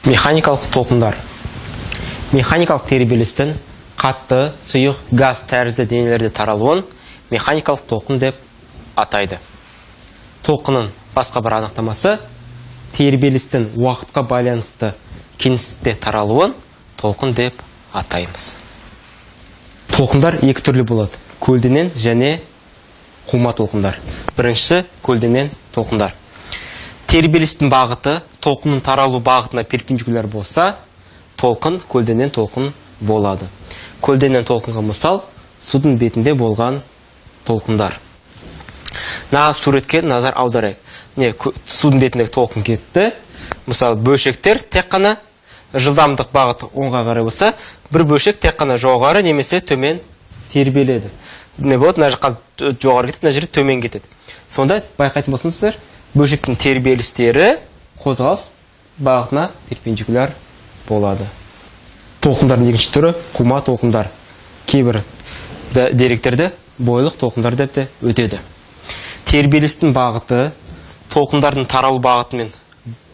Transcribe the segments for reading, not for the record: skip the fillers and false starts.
Механикалық толқындар. Механикалық тербелістің қатты, сұйық, газ тәрізді денелерде таралуын механикалық толқын деп атайды. Толқынның басқа бір анықтамасы тербелістің уақытқа байланысты кеңістікте таралуын толқын деп атаймыз. Толқындар екі түрлі болады: көлденең және қума толқындар. Біріншісі көлденең толқындар. Тербелістің бағыты толқынның таралу бағытына перпендикуляр болса, толқын көлденең толқын болады. Көлденең толқынға мысал судың бетінде болған толқындар. Суретке назар аударайық. Судың бетіндегі толқын кетті. Мысалы, бөлшектер тек қана жылдамдық бағыты оңға қарай болса, бір бөлшек тек қана жоғары немесе төмен тербеледі. Не болады? Мына жаққа жоғары кетеді, мына жерде төмен кетеді. Сонда байқайтын болсаңыздар, бөлшектің тербелістері қозғалыс бағытына перпендикуляр болады. Толқындардың екінші түрі қума толқындар. Кейбір деректерде бойлық толқындар деп те өтеді. Тербелістің бағыты толқындардың таралу бағытымен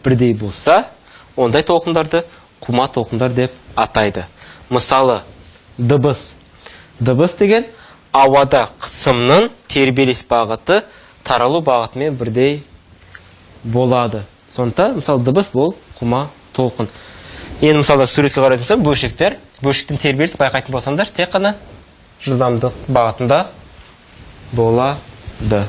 бірдей болса, ондай толқындарды қума толқындар деп атайды. Мысалы, дыбыс. Дыбыс деген ауада қысымның тербеліс бағыты таралу бағытымен бірдей болады. Сондықтан, мысалы, дыбыс бұл қума толқын. Енді мысалы суретке қарайтын болсам, бөлшектің тербелісі байқайтын болсаңдар, тек қана жылдамдық бағытында болады.